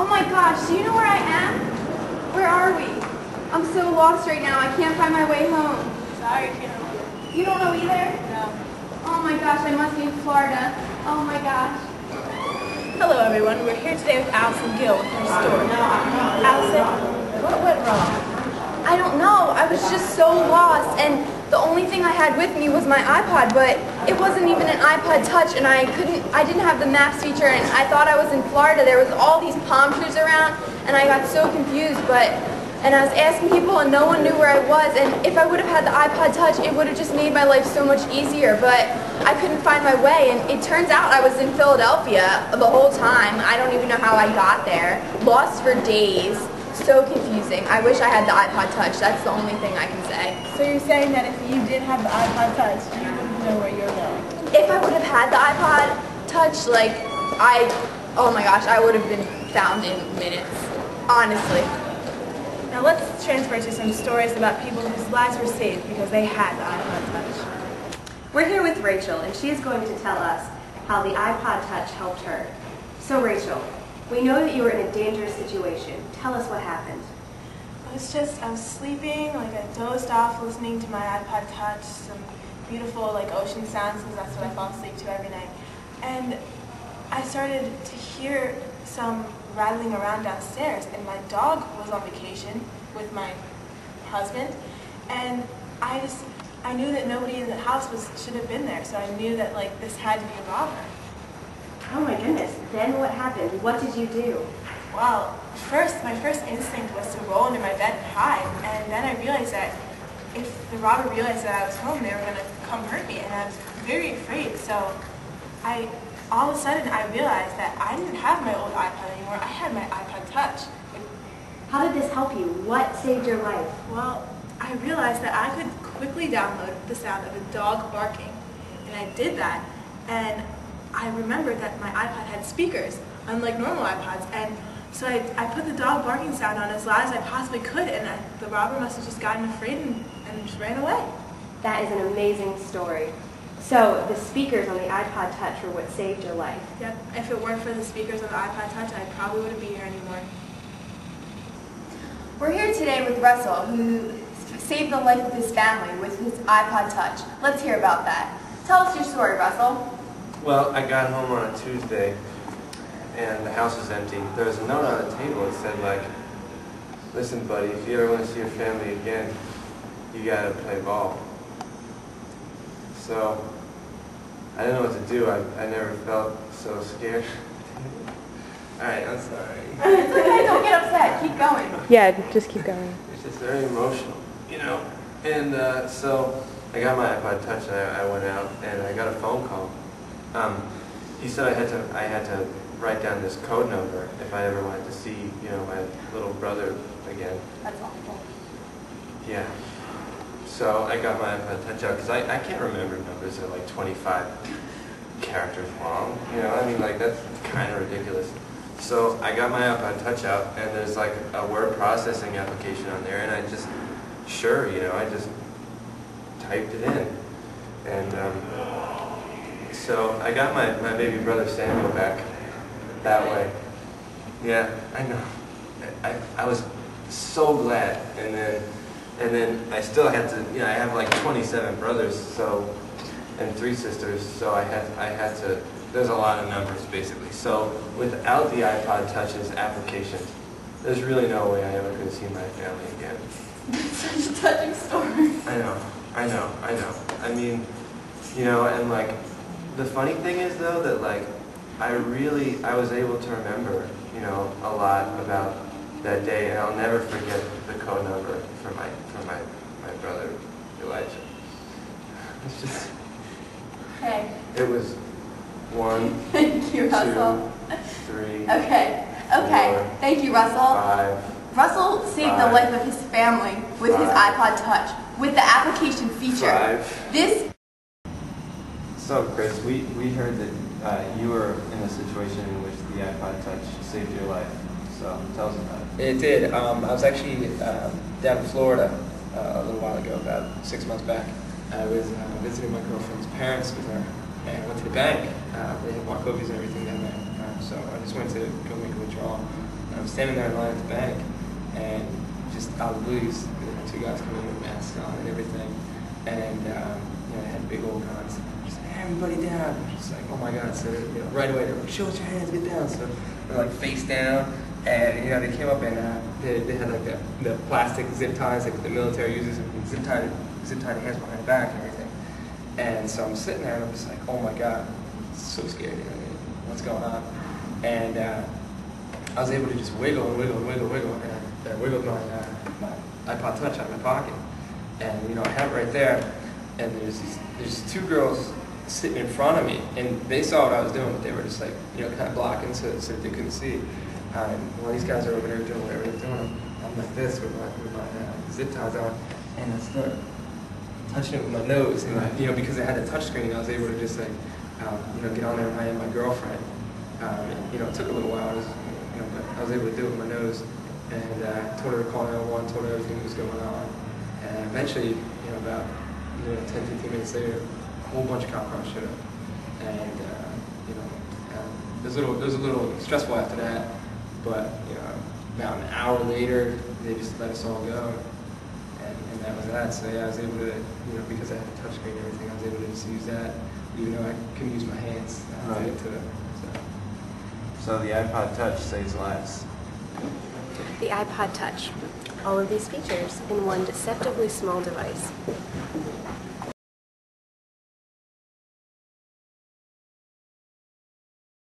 Oh my gosh, do you know where I am? Where are we? I'm so lost right now. I can't find my way home. Sorry, I can't help you. You don't know either? No. Oh my gosh, I must be in Florida. Oh my gosh. Hello, everyone. We're here today with Allison Gill with her store. Allison, what went wrong? I don't know. I was just so lost, and the only thing I had with me was my iPod, but it wasn't even an iPod Touch, and I didn't have the Maps feature, and I thought I was in Florida. There was all these palm trees around, and I got so confused, and I was asking people, and no one knew where I was, and if I would have had the iPod Touch, it would have just made my life so much easier, but I couldn't find my way, and it turns out I was in Philadelphia the whole time. I don't even know how I got there. Lost for days. So confusing. I wish I had the iPod Touch. That's the only thing I can say. So you're saying that if you did have the iPod Touch, you wouldn't know where you're going? If I would have had the iPod Touch, oh my gosh, I would have been found in minutes. Honestly. Now let's transfer to some stories about people whose lives were saved because they had the iPod Touch. We're here with Rachel, and she is going to tell us how the iPod Touch helped her. So Rachel, we know that you were in a dangerous situation. Tell us what happened. I was sleeping, I dozed off listening to my iPod Touch, some beautiful ocean sounds, because that's what I fall asleep to every night. And I started to hear some rattling around downstairs, and my dog was on vacation with my husband, and I knew that nobody in the house should have been there, so I knew that this had to be a robber. Oh my goodness, then what happened? What did you do? Well, my first instinct was to roll under my bed and hide, and then I realized that if the robber realized that I was home, they were going to come hurt me, and I was very afraid, so all of a sudden I realized that I didn't have my old iPod anymore, I had my iPod Touch. How did this help you? What saved your life? Well, I realized that I could quickly download the sound of a dog barking, and I did that, and I remembered that my iPod had speakers, unlike normal iPods, and so I put the dog barking sound on as loud as I possibly could, and the robber must have just gotten afraid and just ran away. That is an amazing story. So the speakers on the iPod Touch were what saved your life. Yep. If it weren't for the speakers on the iPod Touch, I probably wouldn't be here anymore. We're here today with Russell, who saved the life of his family with his iPod Touch. Let's hear about that. Tell us your story, Russell. Well, I got home on a Tuesday, and the house was empty. There was a note on the table that said, listen, buddy, if you ever want to see your family again, you gotta play ball. So, I didn't know what to do. I never felt so scared. Alright, I'm sorry. It's okay, don't get upset. Keep going. Yeah, just keep going. It's just very emotional, And so, I got my iPod Touch, and I went out, and I got a phone call. He said I had to write down this code number if I ever wanted to see, my little brother again. That's awful. Yeah. So I got my iPod Touch out because I can't remember numbers that are 25 characters long. That's kind of ridiculous. So I got my iPod Touch out, and there's a word processing application on there, and I just typed it in, and so I got my baby brother Samuel back that way. Yeah, I know. I was so glad, and then I still had to. I have 27 brothers, and 3 sisters, so I had to. There's a lot of numbers basically. So without the iPod Touch's application, there's really no way I ever could see my family again. It's such a touching story. I know. I mean, and the funny thing is though that I was able to remember, a lot about that day, and I'll never forget the code number for my brother Elijah. It's just Okay. it was 1, Thank you, 2, Russell. 3, Okay. 4, Thank you, Russell. 5. Russell saved the life of his family with his iPod Touch, with the application feature. 5. So, Chris, we heard that you were in a situation in which the iPod Touch saved your life. So, tell us about it. It did. I was actually down in Florida a little while ago, about 6 months back. I was visiting my girlfriend's parents with her, and I went to the bank. They had Wachovas and everything down there. So I just went to go make a withdrawal. I'm standing there in line at the bank, and just out of the blues, two guys come in with masks on and everything, and they had big old guns. Just hey, everybody down. Just like, oh my God! So right away they're like, show us your hands, get down. So they're like face down, and they came up and they had like the plastic zip ties like the military uses, and zip tied the hands behind the back and everything. And so I'm sitting there and I'm just like, oh my God, it's so scary. What's going on? And I was able to just wiggle, and I wiggled my iPod Touch out of my pocket. And I have it right there. And there's two girls sitting in front of me, and they saw what I was doing, but they were just like, kind of blocking so that they couldn't see. And while these guys are over there doing whatever they're doing, I'm like this with my zip ties on, and I start touching it with my nose. And because I had a touch screen, I was able to just like, get on there and my girlfriend. It took a little while, but I was able to do it with my nose, and told her to call 911, told her everything that was going on, and eventually, about 10-15 minutes later, a whole bunch of cop cars showed up, and it was a little stressful after that, but about an hour later, they just let us all go, and that was that. So yeah, I was able to, because I had a touchscreen and everything, I was able to just use that, even though I couldn't use my hands to get to it. So the iPod Touch saves lives. The iPod Touch. All of these features in one deceptively small device.